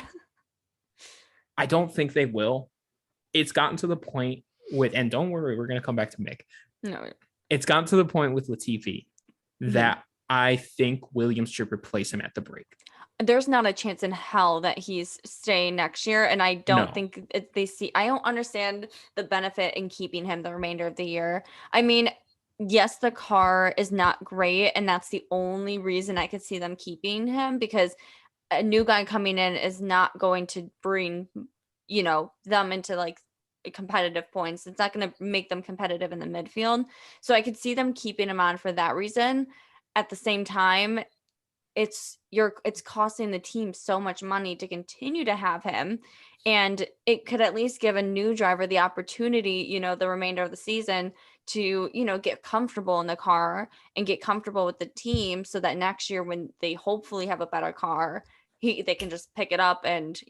I don't think they will. it's gotten to the point and don't worry, we're going to come back to Mick. No. It's gotten to the point with Latifi that I think Williams should replace him at the break. There's not a chance in hell that he's staying next year. And I don't think I don't understand the benefit in keeping him the remainder of the year. I mean, yes, the car is not great. And that's the only reason I could see them keeping him, because a new guy coming in is not going to bring, them into like competitive points. It's not going to make them competitive in the midfield. So I could see them keeping him on for that reason. At the same time, it's costing the team so much money to continue to have him, and it could at least give a new driver the opportunity, the remainder of the season to, get comfortable in the car and get comfortable with the team, so that next year when they hopefully have a better car, they can just pick it up and,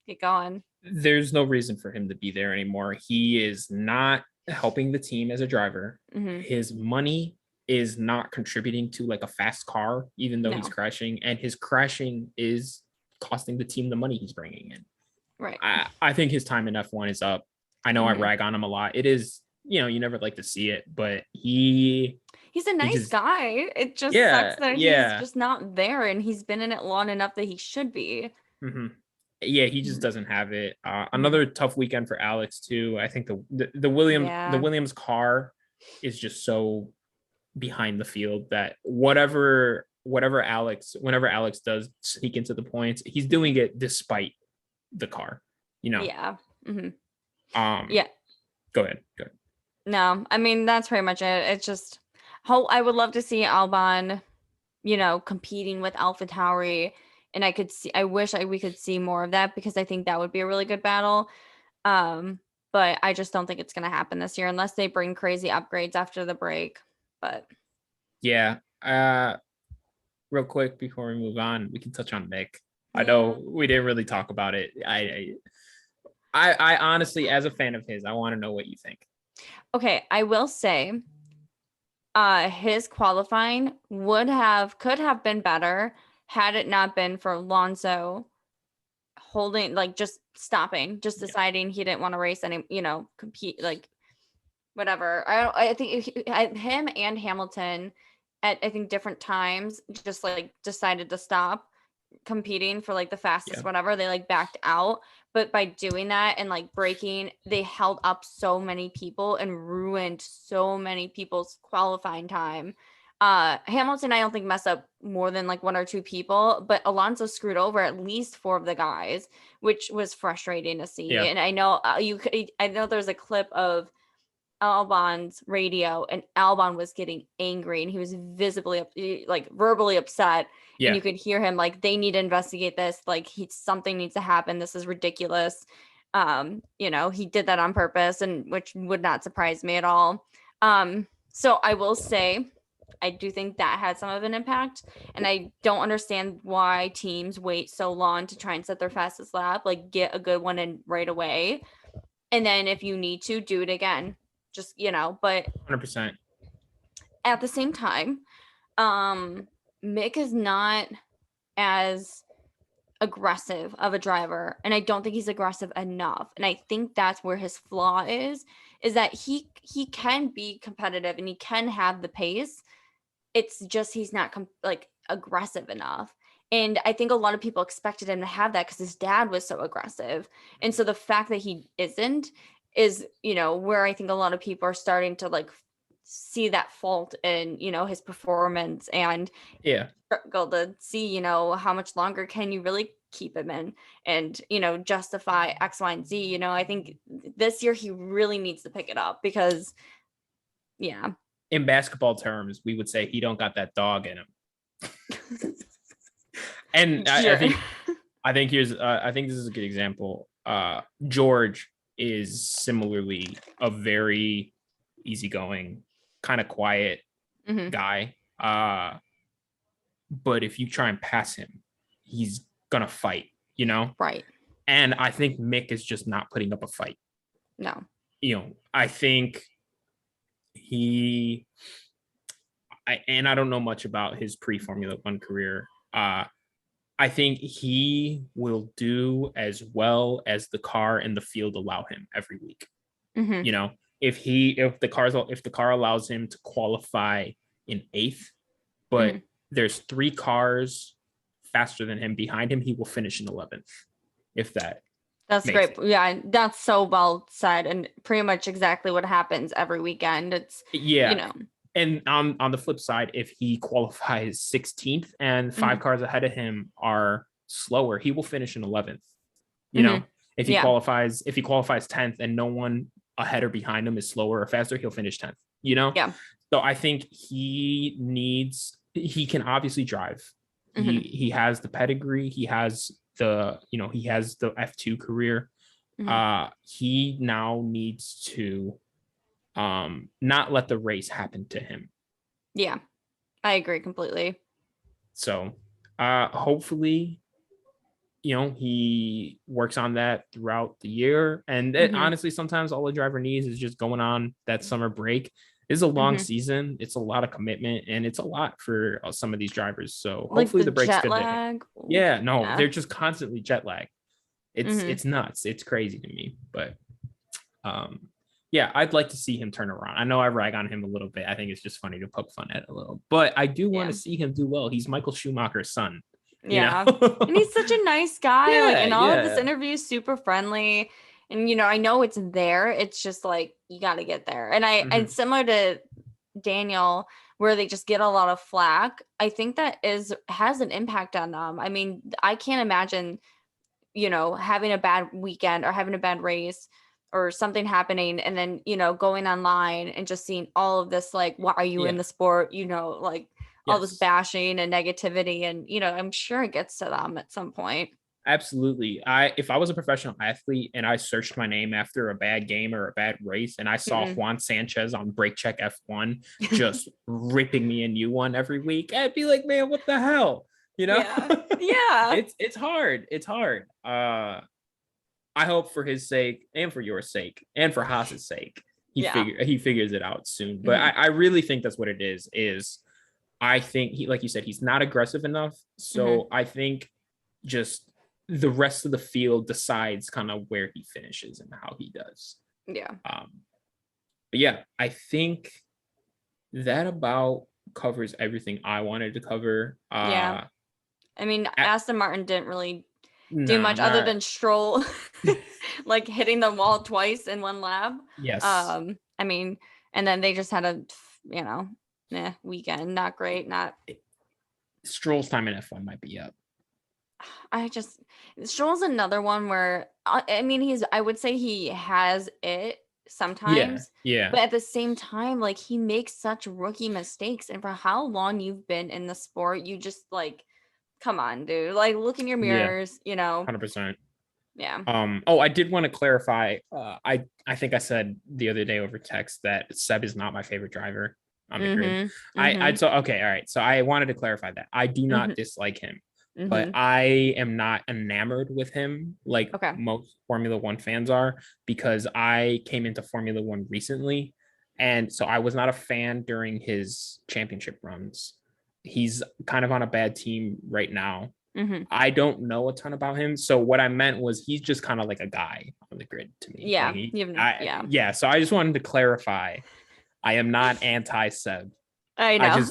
get going. There's no reason for him to be there anymore. He is not helping the team as a driver. His money is not contributing to like a fast car, even though he's crashing, and his crashing is costing the team the money he's bringing in. Right. I think his time in F1 is up. I know I rag on him a lot. It is, you never like to see it, but he's a nice guy. It just sucks that he's just not there, and he's been in it long enough that he should be. Yeah, he just doesn't have it. Another tough weekend for Alex too. I think the Williams car is just so behind the field that whenever Alex does sneak into the points, he's doing it despite the car, Yeah. Yeah. Go ahead. No, I mean, that's pretty much it. It's just I would love to see Albon, competing with AlphaTauri, and I wish we could see more of that, because I think that would be a really good battle. But I just don't think it's going to happen this year unless they bring crazy upgrades after the break. But yeah, real quick before we move on, we can touch on Mick. I know we didn't really talk about it. I honestly, as a fan of his, I want to know what you think. Okay, I will say, his qualifying could have been better had it not been for Alonso holding, like, just stopping, just deciding he didn't want to race any, compete, like, whatever. I think him and Hamilton at, I think, different times just like decided to stop competing for like the fastest whatever. They like backed out, but by doing that and like braking, they held up so many people and ruined so many people's qualifying time. Hamilton, I don't think messed up more than like one or two people, but Alonso screwed over at least four of the guys, which was frustrating to see. And I know I know there's a clip of Albon's radio, and Albon was getting angry, and he was visibly like verbally upset. And you could hear him like, they need to investigate this, like something needs to happen, this is ridiculous. He did that on purpose, and which would not surprise me at all. So I will say I do think that had some of an impact, and I don't understand why teams wait so long to try and set their fastest lap. Like, get a good one in right away, and then if you need to, do it again. Just, but 100%. At the same time, Mick is not as aggressive of a driver, and I don't think he's aggressive enough. And I think that's where his flaw is that he can be competitive and he can have the pace. It's just he's not aggressive enough. And I think a lot of people expected him to have that because his dad was so aggressive. And so the fact that he isn't is, where I think a lot of people are starting to like see that fault in, his performance, and struggle to see, how much longer can you really keep him in and, justify X, Y, and Z. I think this year he really needs to pick it up because, in basketball terms, we would say he don't got that dog in him. And sure. I think this is a good example. George is similarly a very easygoing, kind of quiet guy. But if you try and pass him, he's gonna fight, Right. And I think Mick is just not putting up a fight. No. I think I don't know much about his pre-Formula One career. I think he will do as well as the car and the field allow him every week. Mm-hmm. You know, if the car allows him to qualify in 8th, but Mm-hmm. there's 3 cars faster than him behind him, he will finish in 11th. If that That's makes great. it. Yeah, that's so well said, and pretty much exactly what happens every weekend. It's, you Yeah. know, And on the flip side, if he qualifies 16th and 5 mm-hmm. cars ahead of him are slower, he will finish in 11th. You Mm-hmm. know, if he Yeah, qualifies 10th and no one ahead or behind him is slower or faster, he'll finish 10th. You know, yeah. so I think he can obviously drive. Mm-hmm. He has the pedigree. He has the F2 career. Mm-hmm. He now needs to not let the race happen to him. Yeah, I agree completely. So hopefully, he works on that throughout the year. And Mm-hmm. honestly, sometimes all a driver needs is just going on that summer break. It's a long Mm-hmm. season. It's a lot of commitment, and it's a lot for some of these drivers. So Like hopefully the the break's jet good there. lag. Oof, Yeah, no, yeah. they're just constantly jet lag. Mm-hmm. It's nuts. It's crazy to me. But yeah, I'd like to see him turn around. I know I rag on him a little bit. I think it's just funny to poke fun at it a little, but I do want Yeah. to see him do well. He's Michael Schumacher's son, Yeah. And he's such a nice guy. Like Yeah, in all of his yeah. interviews, super friendly. And I know it's there. It's just like you gotta get there. And Mhm. similar to Daniel, where they just get a lot of flack, I think that has an impact on them. I mean, I can't imagine, having a bad weekend or having a bad race or something happening and then, going online and just seeing all of this, like, why are you in Yeah. the sport? Like all this Yes. bashing and negativity. And, I'm sure it gets to them at some point. Absolutely. If I was a professional athlete and I searched my name after a bad game or a bad race and I saw Mm-mm. Juan Sanchez on Break Check F1 just ripping me a new one every week, I'd be like, man, what the hell? Yeah. Yeah. It's hard. It's hard. I hope for his sake and for your sake and for Haas's sake, Yeah. he figures it out soon. But Mhm. I really think that's what it is I think like you said, he's not aggressive enough. Mhm. So I think just the rest of the field decides kind of where he finishes and how he does. Yeah. But yeah, I think that about covers everything I wanted to cover. Yeah. I mean, Aston Martin didn't really do Nah, much other not than Stroll like hitting the wall twice in one lap. yes. I mean, and then they just had a, weekend. Not great. Not. Stroll's time in F1 might be up. Stroll's another one where I mean, I would say he has it Yeah, sometimes, yeah, but at the same time, like he makes such rookie mistakes, and for how long you've been in the sport, you just like, come on, dude, like look in your yeah, mirrors, 100%. yeah. I did want to clarify. I think I said the other day over text that Seb is not my favorite driver on the grid. Mm-hmm. I Mm-hmm. so okay, all right. So I wanted to clarify that I do Mm-hmm. not dislike him, but Mm-hmm. I am not enamored with him like Okay. most Formula One fans are because I came into Formula One recently, and so I was not a fan during his championship runs. He's kind of on a bad team right now. Mm-hmm. I don't know a ton about him. So what I meant was he's just kind of like a guy on the grid to me. Yeah. Like Yeah. yeah. So I just wanted to clarify. I am not anti Seb. I I know.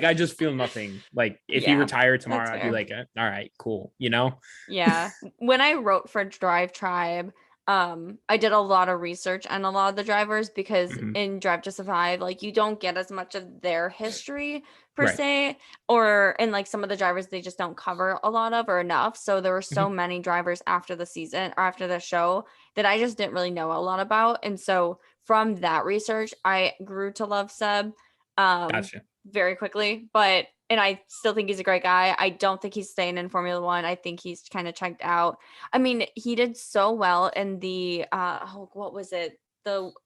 I just feel nothing. Like if he Yeah, retired that's tomorrow, I'd be fair. like, all right, cool. You know? Yeah. When I wrote for Drive Tribe, I did a lot of research on a lot of the drivers because Mhm. in Drive to Survive, like you don't get as much of their history per Right. se, or in like some of the drivers they just don't cover a lot of or enough. So there were so Mhm. many drivers after the season or after the show that I just didn't really know a lot about. And so from that research, I grew to love Seb Gotcha. very quickly. And I still think he's a great guy. I don't think he's staying in Formula One. I think he's kind of checked out. I mean, he did so well in the what was it?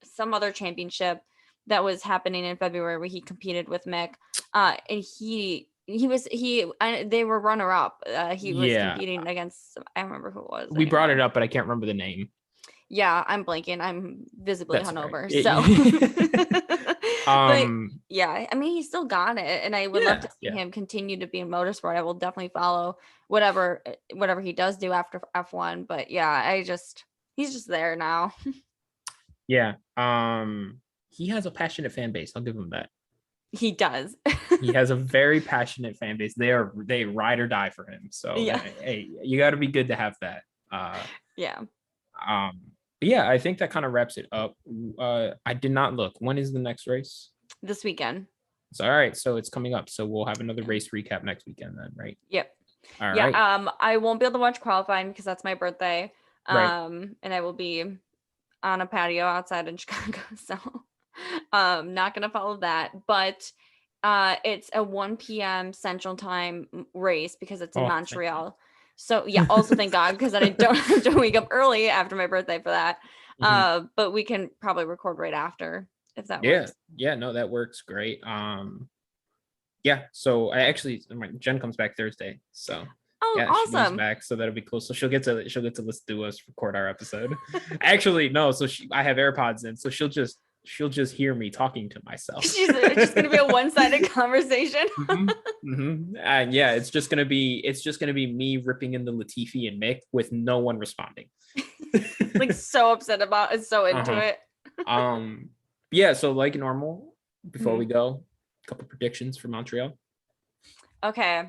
Some other championship that was happening in February where he competed with Mick. And they were runner up. He was Yeah. competing against, I don't remember who it was We brought it anymore. up, but I can't remember the name. Yeah, I'm blanking. I'm visibly That's all right. hungover. So But yeah, I mean, he still got it, and I would love to see yeah. him continue to be in motorsport. I will definitely follow whatever he does do after F1. But yeah, he's just there now. Yeah. He has a passionate fan base. I'll give him that. He does. He has a very passionate fan base. They ride or die for him. So Yeah. hey, you got to be good to have that. Yeah. Yeah, I think that kind of wraps it up. I did not look. When is the next race? This weekend. So all right, so it's coming up. So we'll have another race recap next weekend then, right? Yep. All yeah. right. I won't be able to watch qualifying because that's my birthday. Right. And I will be on a patio outside in Chicago. So not gonna follow that. But it's a 1 p.m. Central Time race because it's in Montreal. So yeah, also thank God, because then I don't have to wake up early after my birthday for that. But we can probably record right after if that works. Yeah, no, that works great. Yeah, so I actually Jen comes back Thursday, so yeah, awesome. She comes back, so that'll be cool. So she'll get to listen to us record our episode. Actually, no, so I have AirPods in, so she'll just hear me talking to myself. It's just gonna be a one-sided conversation. And yeah, it's just gonna be me ripping into Latifi and Mick with no one responding. Like so upset about it, so into it. Yeah, so like normal, before we go, a couple predictions for Montreal. Okay.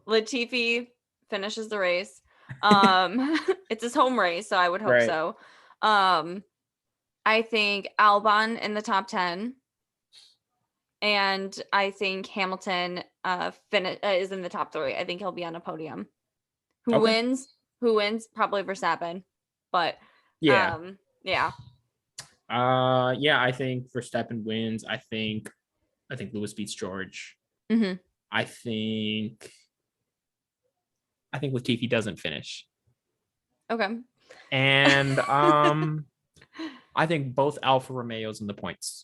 Latifi finishes the race. It's his home race, so I would hope so. I think Albon in the top 10, and I think Hamilton is in the top 3. I think he'll be on a podium. Who wins? Probably Verstappen, but yeah. Yeah, I think Verstappen wins. I think Lewis beats George. I think Latifi doesn't finish. Okay. And I think both Alfa Romeos in the points.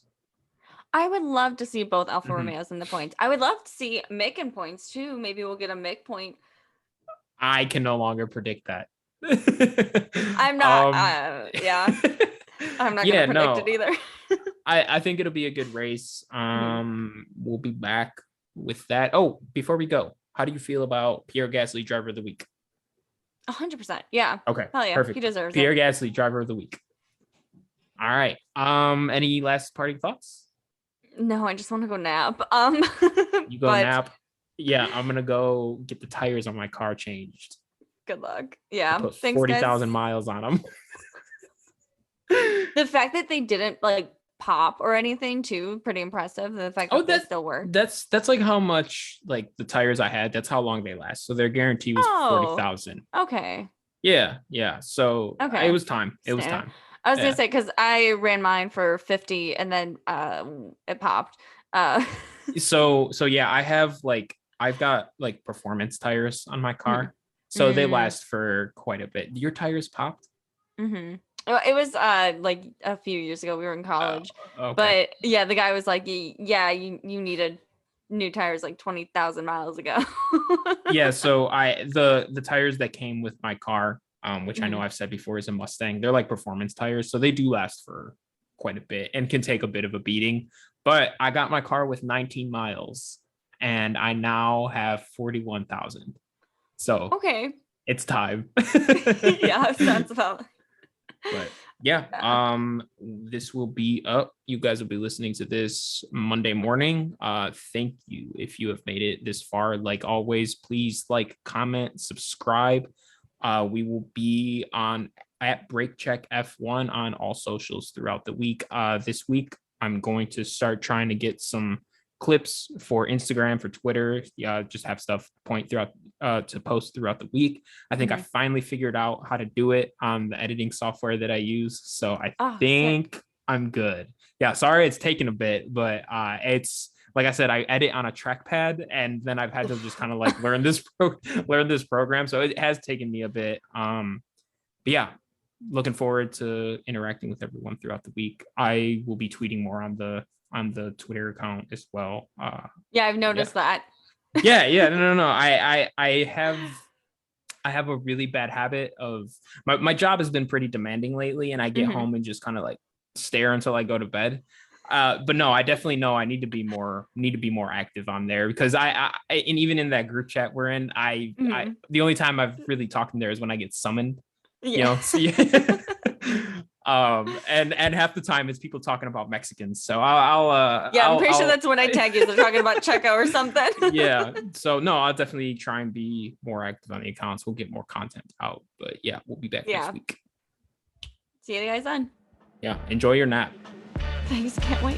I would love to see both Alfa Romeos in the points. I would love to see Mick in points too. Maybe we'll get a Mick point. I can no longer predict that. I'm not. Yeah. I'm not gonna predict it either. I think it'll be a good race. We'll be back with that. Oh, before we go, how do you feel about Pierre Gasly, driver of the week? 100%. Yeah. Okay. Hell yeah. Perfect. He deserves Pierre Gasly, driver of the week. All right. Any last parting thoughts? No, I just want to go nap. You go nap. Yeah, I'm gonna go get the tires on my car changed. Good luck. Yeah. Put 40,000 miles on them. The fact that they didn't like pop or anything too, pretty impressive. The fact that they still work. That's like how much like the tires I had. That's how long they last. So their guarantee was 40,000. Okay. Yeah. So it was time. It was time. I was gonna say, because I ran mine for 50 and then it popped. So yeah, I've got like performance tires on my car, so they last for quite a bit. Your tires popped? It was like a few years ago. We were in college, okay. But yeah, the guy was like, "Yeah, you needed new tires like 20,000 miles ago." Yeah, so the tires that came with my car, which I know I've said before is a Mustang, they're like performance tires, so they do last for quite a bit and can take a bit of a beating. But I got my car with 19 miles, and I now have 41,000. So it's time. Yeah, sounds about. But yeah, this will be up. You guys will be listening to this Monday morning. Thank you if you have made it this far. Like always, please like, comment, subscribe. We will be on at Brake Check F1 on all socials throughout the week. This week, I'm going to start trying to get some clips for Instagram, for Twitter. Just have stuff to post throughout the week. I think I finally figured out how to do it on the editing software that I use. So I think I'm good. Yeah, sorry it's taken a bit, but it's like I said, I edit on a trackpad, and then I've had to just kind of like learn this program. So it has taken me a bit. But yeah, looking forward to interacting with everyone throughout the week. I will be tweeting more on the Twitter account as well. Yeah, I've noticed that. Yeah. No. I have a really bad habit of my job has been pretty demanding lately, and I get home and just kind of like stare until I go to bed. But no, I definitely know I need to be more active on there, because I and even in that group chat we're in, I the only time I've really talked in there is when I get summoned, you know. So, yeah. And half the time it's people talking about Mexicans. So I'm pretty sure that's when I tag you. They're talking about Checo or something. Yeah. So no, I'll definitely try and be more active on the accounts. We'll get more content out. But yeah, we'll be back next week. See you guys then. Yeah. Enjoy your nap. Thanks. Can't wait.